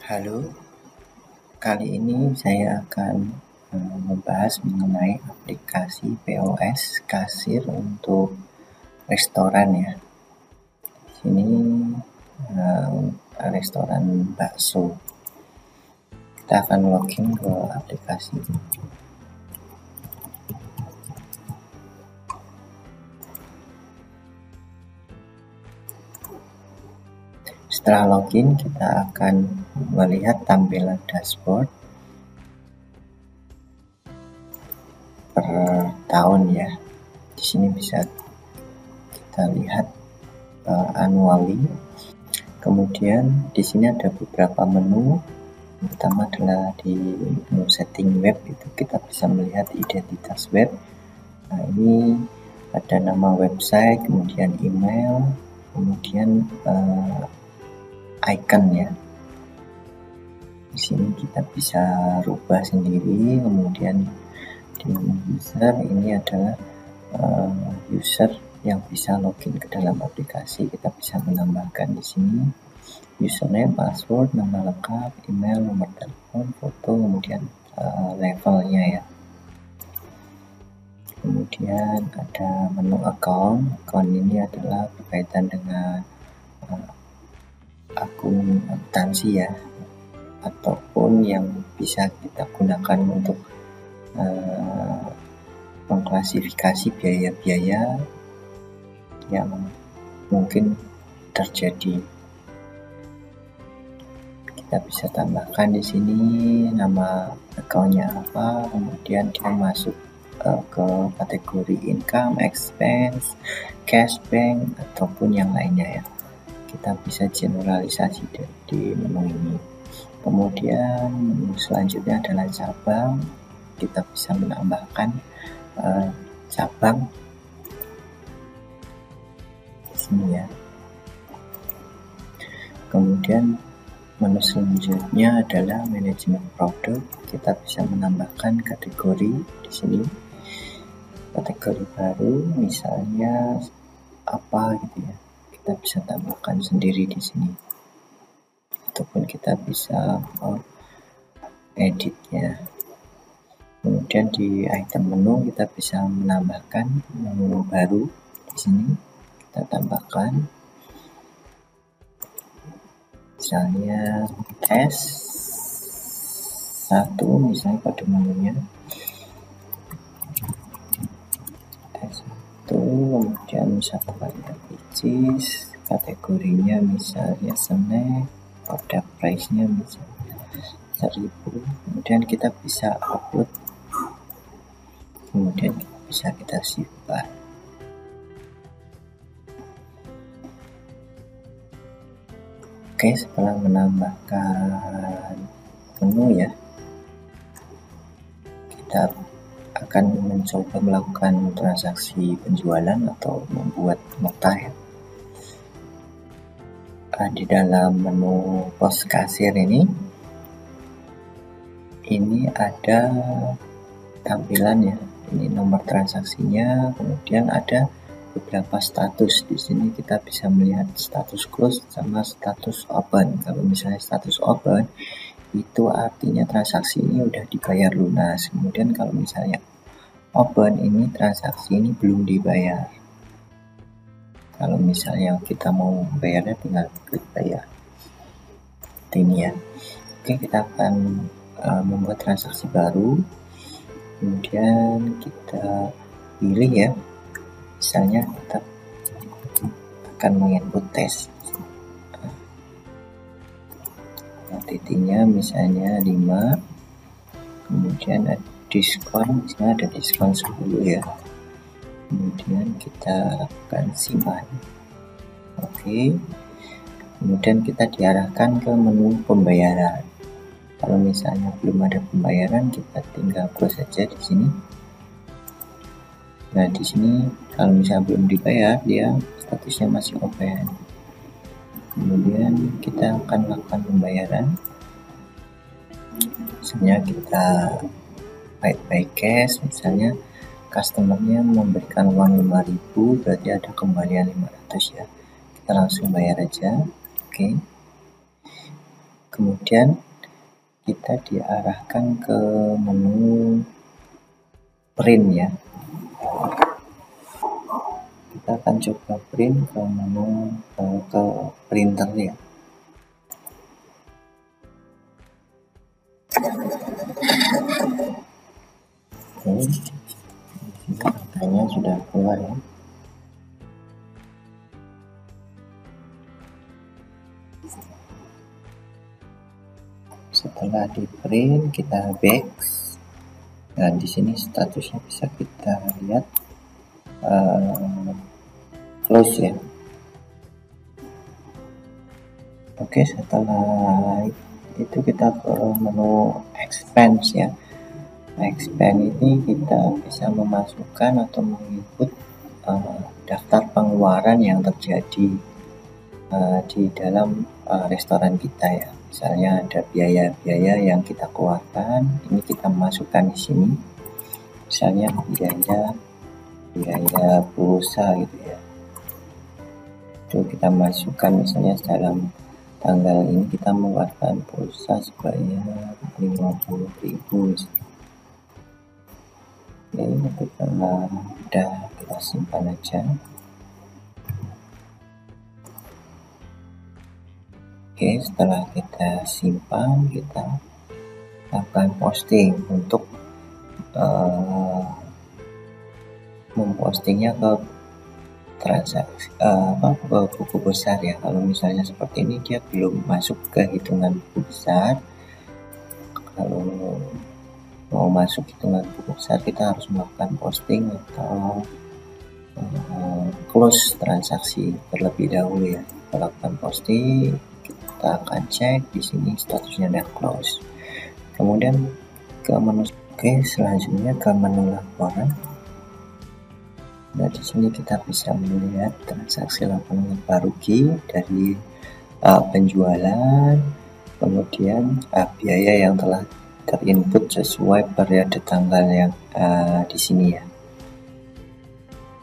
Halo, kali ini saya akan membahas mengenai aplikasi POS kasir untuk restoran ya. Di sini restoran bakso. Kita akan login ke aplikasi. Setelah login, kita akan melihat tampilan dashboard per tahun ya. Di sini bisa kita lihat annually. Kemudian di sini ada beberapa menu. Yang pertama adalah di menu setting web, itu kita bisa melihat identitas web. Nah, ini ada nama website, kemudian email, kemudian icon ya. Di sini kita bisa rubah sendiri. Kemudian di user ini adalah user yang bisa login ke dalam aplikasi. Kita bisa menambahkan di sini username, password, nama lengkap, email, nomor telepon, foto, kemudian levelnya ya. Kemudian ada menu account. Account ini adalah berkaitan dengan akun akuntansi ya, ataupun yang bisa kita gunakan untuk mengklasifikasi biaya-biaya yang mungkin terjadi. Kita bisa tambahkan di sini nama accountnya apa, kemudian dia masuk ke kategori income, expense, cashback, ataupun yang lainnya ya. Kita bisa generalisasi di menu ini. Kemudian menu selanjutnya adalah cabang. Kita bisa menambahkan cabang di sini ya. Kemudian menu selanjutnya adalah manajemen produk. Kita bisa menambahkan kategori di sini. Kategori baru misalnya apa gitu ya. Kita bisa tambahkan sendiri di sini. Ataupun kita bisa editnya. Kemudian di item menu kita bisa menambahkan menu baru di sini. Kita tambahkan misalnya S1 misalnya kode menunya S1, kemudian satu kali which kategorinya misalnya snack, product price-nya misalnya 1000. Kemudian kita bisa upload, kemudian bisa kita simpan. Oke, setelah menambahkan menu ya, kita akan mencoba melakukan transaksi penjualan atau membuat nota ya. Di dalam menu pos kasir ini ada tampilan ya. Ini nomor transaksinya, kemudian ada beberapa status. Di sini kita bisa melihat status close sama status open. Kalau misalnya status open itu artinya transaksi ini udah dibayar lunas. Kemudian kalau misalnya open ini transaksi ini belum dibayar. Kalau misalnya kita mau bayarnya tinggal klik bayar. Ini ya. Oke, kita akan membuat transaksi baru. Kemudian kita pilih ya. Misalnya kita akan menginput tes. Titiknya misalnya 5. Kemudian ada diskon, misalnya ada diskon 10 ya. Kemudian kita lakukan simpan. Oke. Kemudian kita diarahkan ke menu pembayaran. Kalau misalnya belum ada pembayaran, kita tinggal close saja di sini. Nah, di sini kalau misalnya belum dibayar, dia statusnya masih open. Kemudian kita akan lakukan pembayaran. Misalnya kita paid by cash, misalnya customernya memberikan uang 5.000, berarti ada kembalian 500 ya. Kita langsung bayar aja. Oke. kemudian kita diarahkan ke menu print ya. Kita akan coba print ke menu ke printer ya. Oke, di sini angkanya sudah keluar ya. Setelah di print kita back. Nah, di sini statusnya bisa kita lihat close ya. Oke, setelah itu kita ke menu expand ya. Expand ini kita bisa memasukkan atau menginput daftar pengeluaran yang terjadi di dalam restoran kita ya. Misalnya ada biaya-biaya yang kita keluarkan, ini kita masukkan di sini. Misalnya biaya pulsa gitu ya. Itu kita masukkan, misalnya dalam tanggal ini kita mengeluarkan pulsa sebanyak 50.000. Oke, ketika udah kita simpan aja. Oke, setelah kita simpan, kita akan posting untuk mempostingnya ke transaksi ke buku besar ya. Kalau misalnya seperti ini dia belum masuk ke hitungan buku besar. Kalau mau masuk hitungan buku besar, kita harus melakukan posting atau close transaksi terlebih dahulu ya. Kita lakukan posting, kita akan cek di sini statusnya udah close. Kemudian ke menu selanjutnya ke menu laporan. Nah, di sini kita bisa melihat transaksi laporan laba rugi dari penjualan, kemudian biaya yang telah terinput sesuai periode tanggal yang di sini ya.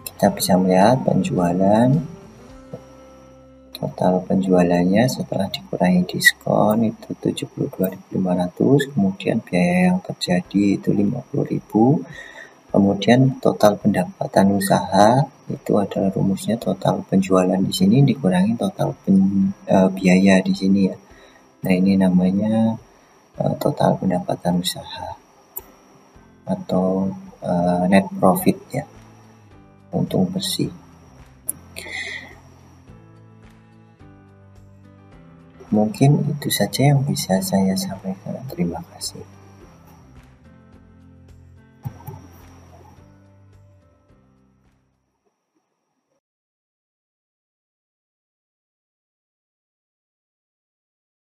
Kita bisa melihat penjualan, total penjualannya setelah dikurangi diskon itu 72.500, kemudian biaya yang terjadi itu 50.000. Kemudian total pendapatan usaha itu adalah rumusnya total penjualan di sini dikurangi total biaya di sini ya. Nah, ini namanya total pendapatan usaha atau net profit ya, untung bersih. Mungkin itu saja yang bisa saya sampaikan. Terima kasih.